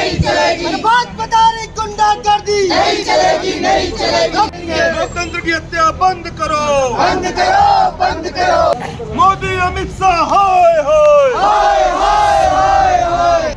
नहीं चलेगी। भाजपादारी गुंडागर्दी नहीं चलेगी, नहीं चलेगी। लोकतंत्र की हत्या बंद करो, बंद करो, बंद करो। मोदी अमित शाह हाय हाय हाय हाय हाय हाय।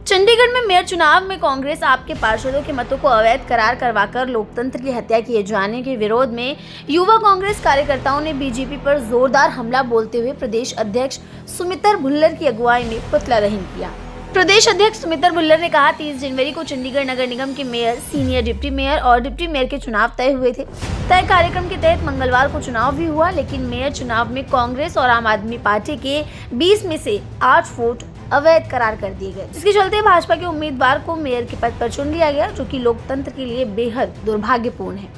चंडीगढ़ में मेयर चुनाव में कांग्रेस आपके पार्षदों के मतों को अवैध करार करवाकर लोकतंत्र की हत्या किए जाने के विरोध में युवा कांग्रेस कार्यकर्ताओं ने बीजेपी पर जोरदार हमला बोलते हुए प्रदेश अध्यक्ष सुमित्र भुल्लर की अगुवाई में पुतला दहन किया। प्रदेश अध्यक्ष सुमित्र भुल्लर ने कहा, 30 जनवरी को चंडीगढ़ नगर निगम के मेयर, सीनियर डिप्टी मेयर और डिप्टी मेयर के चुनाव तय हुए थे। तय कार्यक्रम के तहत मंगलवार को चुनाव भी हुआ, लेकिन मेयर चुनाव में कांग्रेस और आम आदमी पार्टी के 20 में से 8 वोट अवैध करार कर दिए गए, जिसके चलते भाजपा के उम्मीदवार को मेयर के पद पर चुन लिया गया, जो कि लोकतंत्र के लिए बेहद दुर्भाग्यपूर्ण है।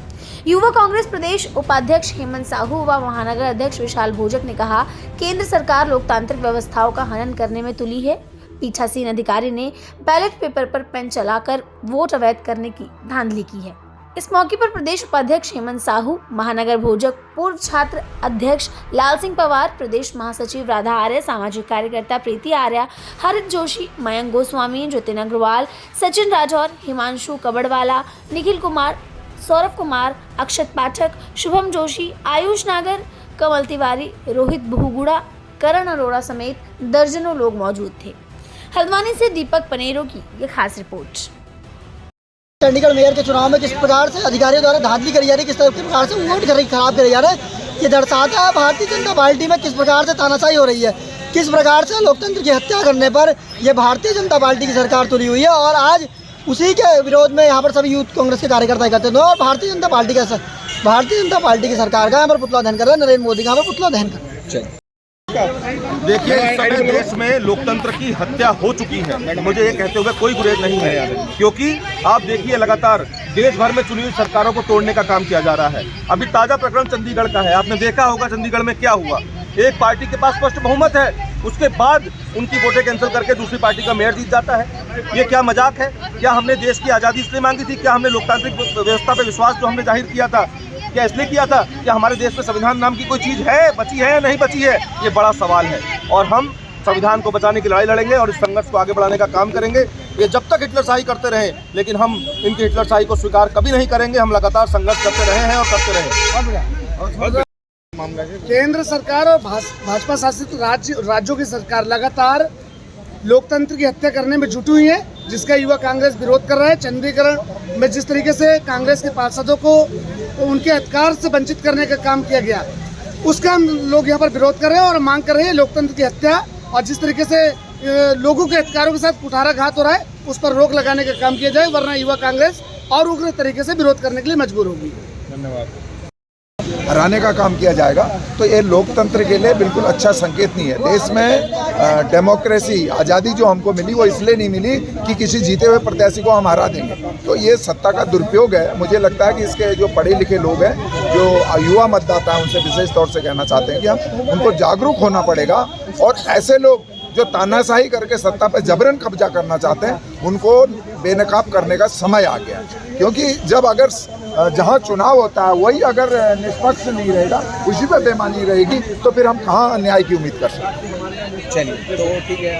युवा कांग्रेस प्रदेश उपाध्यक्ष हेमंत साहू व महानगर अध्यक्ष विशाल भोजक ने कहा, केंद्र सरकार लोकतांत्रिक व्यवस्थाओं का हनन करने में तुली है। पीठासीन अधिकारी ने बैलेट पेपर पर पेन चलाकर वोट अवैध करने की धांधली की है। इस मौके पर प्रदेश उपाध्यक्ष हेमंत साहू, महानगर भोजक, पूर्व छात्र अध्यक्ष लाल सिंह पवार, प्रदेश महासचिव राधा आर्य, सामाजिक कार्यकर्ता प्रीति आर्य, हरित जोशी, मयंक गोस्वामी, जतिन अग्रवाल, सचिन राठौर, हिमांशु कबड़वाला, निखिल कुमार, सौरभ कुमार, अक्षत पाठक, शुभम जोशी, आयुष नागर, कमल तिवारी, रोहित बहुगुड़ा, करण अरोड़ा समेत दर्जनों लोग मौजूद थे। हल्द्वानी से दीपक पनेरो की ये खास रिपोर्ट। चंडीगढ़ मेयर के चुनाव में किस प्रकार से अधिकारियों द्वारा धांधली करी जा रही है, किस प्रकार से वोट खराब करे जा रहे हैं, ये दर्शाता है भारतीय जनता पार्टी में किस प्रकार से तानाशाही हो रही है, किस प्रकार से लोकतंत्र की हत्या करने पर ये भारतीय जनता पार्टी की सरकार तुली हुई है। और आज उसी के विरोध में यहाँ पर सभी यूथ कांग्रेस के कार्यकर्ता एकत्रित हुए और भारतीय जनता पार्टी की सरकार का यहाँ पर पुतला दहन कर रहे हैं, नरेंद्र मोदी का यहाँ पर पुतला दहन कर रहे हैं। देखिए, इस समय देश में लोकतंत्र की हत्या हो चुकी है, मुझे ये कहते हुए कोई गुरेज नहीं है, क्योंकि आप देखिए लगातार देश भर में चुनी हुई सरकारों को तोड़ने का काम किया जा रहा है। अभी ताजा प्रकरण चंडीगढ़ का है, आपने देखा होगा चंडीगढ़ में क्या हुआ। एक पार्टी के पास स्पष्ट बहुमत है, उसके बाद उनकी वोटें कैंसिल करके दूसरी पार्टी का मेयर जीत जाता है। ये क्या मजाक है? क्या हमने देश की आज़ादी इसलिए मांगी थी? क्या हमने लोकतांत्रिक व्यवस्था पर विश्वास जो हमने जाहिर किया था, क्या इसलिए किया था? क्या हमारे देश में संविधान नाम की कोई चीज़ है, बची है या नहीं बची है? ये बड़ा सवाल है और हम संविधान को बचाने की लड़ाई लड़ेंगे और इस संघर्ष को आगे बढ़ाने का काम करेंगे। ये जब तक हिटलरशाही करते रहें, लेकिन हम इनकी हिटलरशाही को स्वीकार कभी नहीं करेंगे। हम लगातार संघर्ष करते रहे हैं और करते रहेंगे। केंद्र सरकार और भाजपा शासित राज्यों की सरकार लगातार लोकतंत्र की हत्या करने में जुटी हुई है, जिसका युवा कांग्रेस विरोध कर रहा है। चंडीगढ़ में जिस तरीके से कांग्रेस के पार्षदों को उनके अधिकार से वंचित करने का काम किया गया, उसका हम लोग यहाँ पर विरोध कर रहे हैं और मांग कर रहे हैं लोकतंत्र की हत्या। और जिस तरीके से लोगों के अधिकारों के साथ कुठाराघात हो रहा है, उस पर रोक लगाने का काम किया जाए, वरना युवा कांग्रेस और उग्र तरीके से विरोध करने के लिए मजबूर होगी। धन्यवाद। हराने का काम किया जाएगा तो ये लोकतंत्र के लिए बिल्कुल अच्छा संकेत नहीं है। देश में डेमोक्रेसी, आज़ादी जो हमको मिली वो इसलिए नहीं मिली कि किसी जीते हुए प्रत्याशी को हम हरा देंगे। तो ये सत्ता का दुरुपयोग है। मुझे लगता है कि इसके जो पढ़े लिखे लोग हैं, जो युवा मतदाता हैं, उनसे विशेष तौर से कहना चाहते हैं कि हम उनको जागरूक होना पड़ेगा और ऐसे लोग जो तानाशाही करके सत्ता पर जबरन कब्जा करना चाहते हैं, उनको बेनकाब करने का समय आ गया। क्योंकि जब अगर जहां चुनाव होता है वही अगर निष्पक्ष नहीं रहेगा, उसी पर बेईमानी रहेगी, तो फिर हम कहां न्याय की उम्मीद कर सकते हैं। चलिए, तो ठीक है।